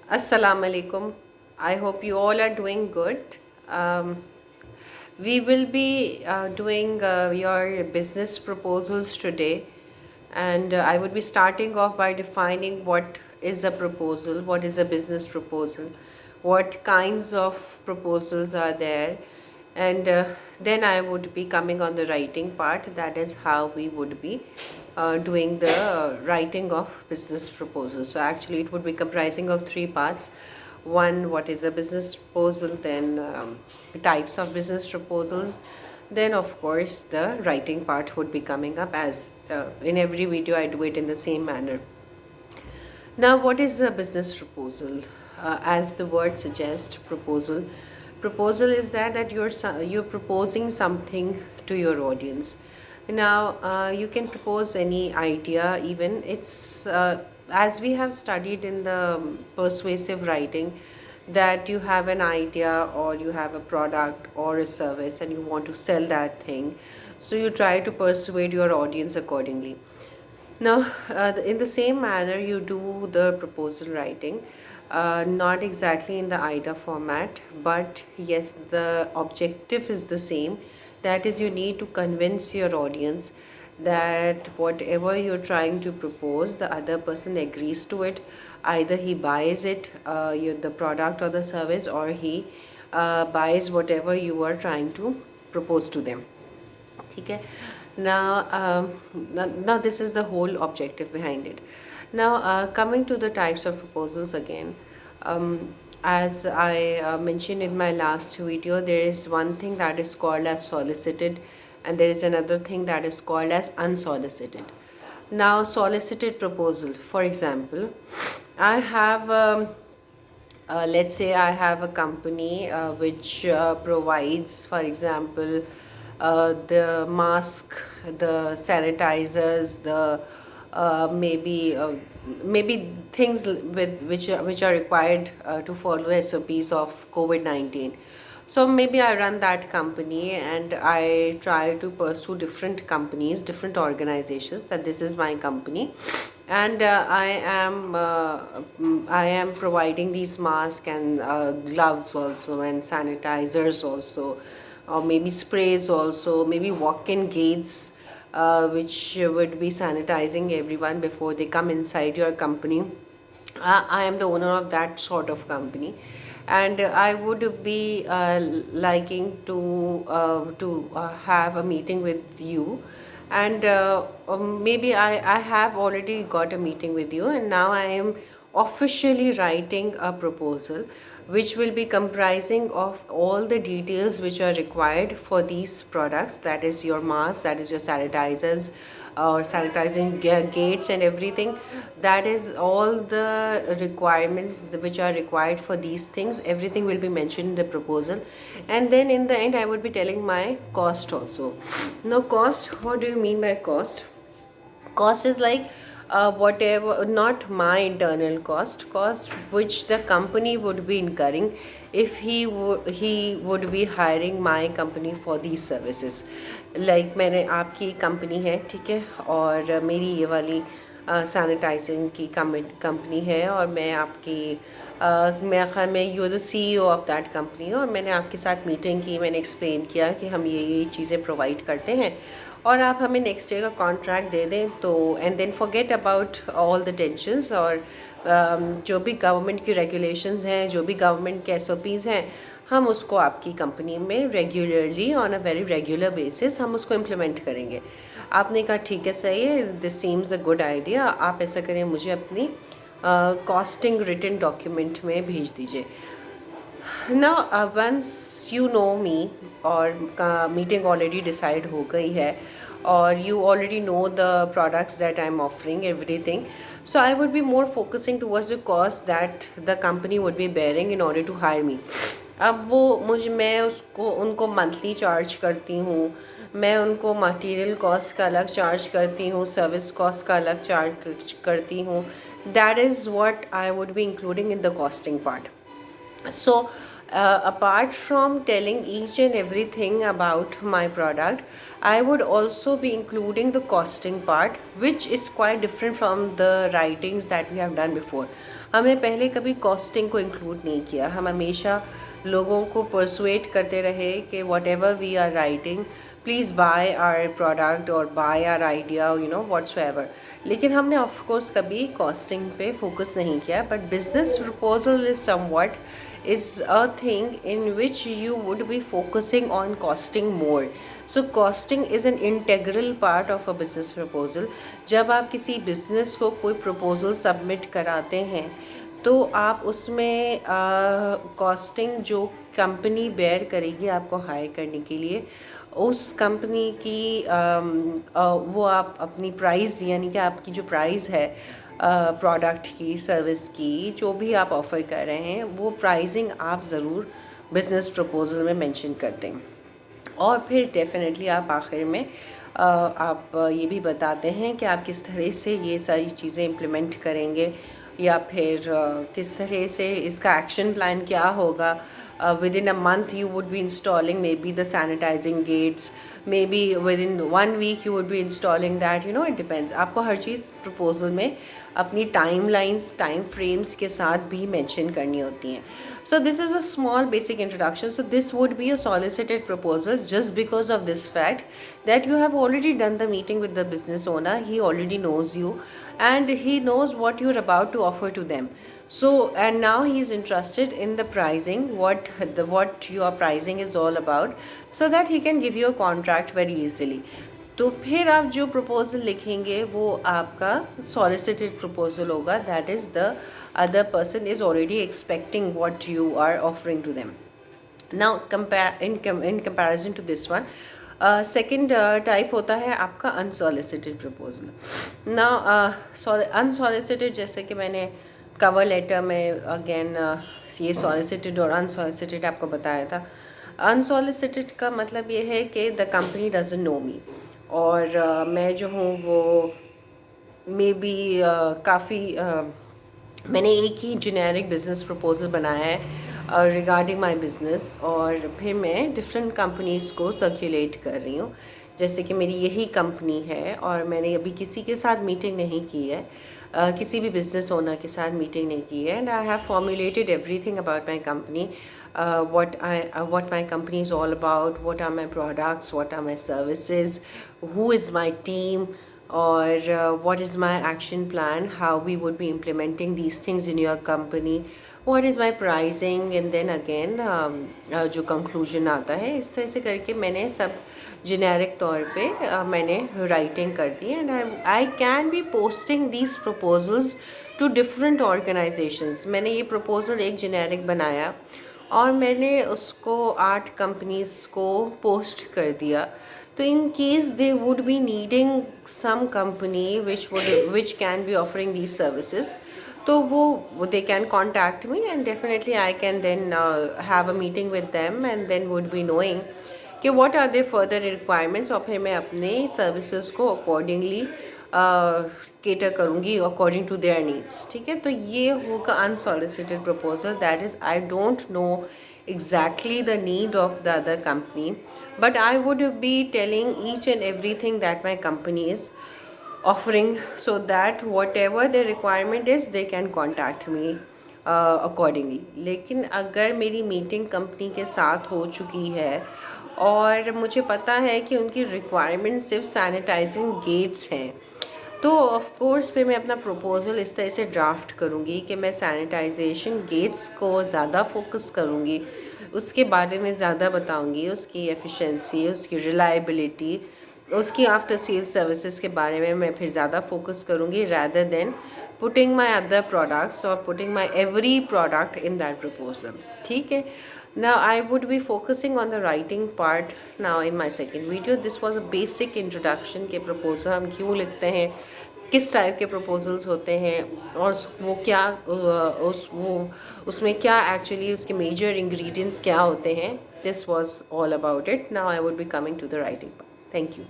Assalamu alaikum. I hope you all are doing good. Um, we will be doing your business proposals today, and I would be starting off by defining what is a proposal, what is a business proposal, what kinds of proposals are there, and then I would be coming on the writing part. That is how we would be doing the writing of business proposals. So actually it would be comprising of three parts. One, what is a business proposal, then types of business proposals, then of course the writing part would be coming up. As in every video I do it in the same manner. Now, what is a business proposal? As the word suggests, proposal. Proposal is that you're proposing something to your audience. Now, you can propose any idea. Even it's as we have studied in the persuasive writing, that you have an idea or you have a product or a service and you want to sell that thing. So you try to persuade your audience accordingly. Now, in the same manner, you do the proposal writing, not exactly in the IDA format, but yes, the objective is the same. That is, you need to convince your audience that whatever you're trying to propose, the other person agrees to it. Either he buys it, the product or the service, or he buys whatever you are trying to propose to them. Okay. Now, now this is the whole objective behind it. Now, coming to the types of proposals again, as I mentioned in my last video, there is one thing that is called as solicited, and there is another thing that is called as unsolicited. Now, solicited proposal, for example, I have let's say I have a company which provides, for example, the mask, the sanitizers, the maybe things with which are required to follow SOPs of COVID-19. So maybe I run that company and I try to pursue different companies, different organizations, that this is my company, and I am providing these masks and gloves also, and sanitizers also, or maybe sprays also, maybe walk-in gates which would be sanitizing everyone before they come inside your company. I am the owner of that sort of company, and I would be liking to have a meeting with you, and maybe I have already got a meeting with you, and now I am officially writing a proposal which will be comprising of all the details which are required for these products, that is your mask, that is your sanitizers or sanitizing gates and everything. That is all the requirements which are required for these things. Everything will be mentioned in the proposal, and then in the end I would be telling my cost also. Now, cost, what do you mean by cost? Cost is like whatever, not my internal cost which the company would be incurring if he would be hiring my company for these services. Like मैंने आपकी company है, ठीक है, और मेरी ये वाली sanitising की कंपनी है, और मैं आपकी मेरा ख्याल में you the CEO of that company, और मैंने आपके साथ मीटिंग की, मैंने एक्सप्लेन किया कि हम ये चीज़ें प्रोवाइड करते हैं, और आप हमें नेक्स्ट डे का कॉन्ट्रैक्ट दे दें तो, and then forget about all the tensions, और जो भी गवर्नमेंट की रेगुलेशंस हैं, जो भी गवर्नमेंट के SOPs हैं, हम उसको आपकी कंपनी में regularly, on a very regular basis, हम उसको इम्प्लीमेंट करेंगे। आपने कहा ठीक है, सही है, this seems a good idea, आप ऐसा करें, मुझे अपनी कॉस्टिंग रिटन डॉक्यूमेंट में भेज दीजिए। Now, once you know me, और मीटिंग ऑलरेडी डिसाइड हो गई है, और you already know the products that I'm offering, everything, so I would be more focusing towards the cost that the company would be bearing in order to hire me. अब वो मैं उसको उनको monthly charge करती हूँ, मैं उनको material cost का अलग चार्ज करती हूँ, सर्विस कॉस्ट का अलग चार्ज करती हूँ. That is what I would be including in the costing part. So, apart from telling each and everything about my product, I would also be including the costing part, which is quite different from the writings that we have done before. हमने पहले कभी costing को include नहीं किया। हम हमेशा लोगों को परसुएट करते रहे कि whatever we are writing, please buy our product और buy our idea, you know whatsoever. लेकिन हमने ऑफ कोर्स कभी कॉस्टिंग पे फोकस नहीं किया। But business proposal is something is a thing in which you would be focusing on costing more. So costing is an integral part of a business proposal. जब आप किसी business को कोई proposal submit कराते हैं तो आप उसमें कॉस्टिंग जो कंपनी बेयर करेगी आपको हायर करने के लिए, उस कंपनी की वो आप अपनी प्राइस, यानी कि आपकी जो प्राइस है प्रोडक्ट की, सर्विस की, जो भी आप ऑफ़र कर रहे हैं, वो प्राइसिंग आप ज़रूर बिज़नेस प्रपोजल में मेंशन कर दें। और फिर डेफिनेटली आप आखिर में आप ये भी बताते हैं कि आप किस तरह से ये सारी चीज़ें इम्प्लीमेंट करेंगे, या फिर किस तरह से इसका एक्शन प्लान क्या होगा। within a month you would be installing maybe the sanitizing gates, maybe within 1 week you would be installing that, you know, it depends। आपको हर चीज़ प्रपोजल में अपनी टाइमलाइंस, टाइम फ्रेम्स के साथ भी मेंशन करनी होती हैं। So this is a small basic introduction. So this would be a solicited proposal just because of this fact that you have already done the meeting with the business owner. He already knows you and he knows what you're about to offer to them. So and now he is interested in the pricing, what your pricing is all about, so that he can give you a contract very easily. तो फिर आप जो proposal लिखेंगे वो आपका solicited proposal होगा। That is the other person is already expecting what you are offering to them. Now in comparison to this one, second type होता है आपका अनसॉलिसिटेड प्रपोजल। नाउ अनसॉलिसिटेड, जैसे कि मैंने कवर लेटर में अगेन ये solicited और अनसॉलिसिटेड आपको बताया था। अनसॉलिसिटेड का मतलब ये है कि द कंपनी डजंट नो मी, और मैं जो हूँ वो मे बी काफ़ी मैंने एक ही जेनेरिक बिजनेस प्रपोजल बनाया है रिगार्डिंग माय बिज़नेस, और फिर मैं डिफरेंट कंपनीज़ को सर्कुलेट कर रही हूँ। जैसे कि मेरी यही कंपनी है और मैंने अभी किसी के साथ मीटिंग नहीं की है, किसी भी बिज़नेस ओनर के साथ मीटिंग नहीं की है, and I have formulated everything about my company, what my company is all about, what are my products, what are my services, who is my team, or what is my action plan, how we would be implementing these things in your company, what is my pricing, and then again जो conclusion आता है। इस तरह से करके मैंने सब generic तौर पे मैंने राइटिंग कर दी, and I can be posting these proposals to different organisations. मैंने ये प्रपोजल एक जेनेरिक बनाया और मैंने उसको 8 कंपनीज़ को पोस्ट कर दिया। तो in case they would be needing some company which can be offering these services, तो वो they can contact me, and definitely I can then have a meeting with them, and then would be knowing कि what are they further requirements, और फिर मैं अपने services को accordingly cater करूँगी according to their needs. ठीक है, तो ये होगा unsolicited proposal. That is I don't no exactly the need of the other company, but I would be telling each and everything that my company is offering, so that whatever the requirement is they can contact me accordingly। लेकिन अगर मेरी meeting company के साथ हो चुकी है और मुझे पता है कि उनकी रिक्वायरमेंट सिर्फ सैनिटाइजिंग गेट्स हैं, तो ऑफ कोर्स फिर मैं अपना प्रपोजल इस तरह से ड्राफ्ट करूँगी कि मैं सैनिटाइजेशन गेट्स को ज़्यादा फोकस करूँगी, उसके बारे में ज़्यादा बताऊँगी, उसकी एफिशिएंसी, उसकी रिलायबिलिटी, उसकी आफ्टर सेल्स सर्विसेज के बारे में मैं फिर ज़्यादा फोकस करूँगी, rather than putting my other products और putting my every product in that proposal. ठीक है, now I would be focusing on the writing part now in my second video। this was a basic introduction के proposal हम क्यों लिखते हैं, किस type के proposals होते हैं, और वो क्या उसमें क्या actually उसके major ingredients क्या होते हैं। this was all about it। now I would be coming to the writing part। thank you।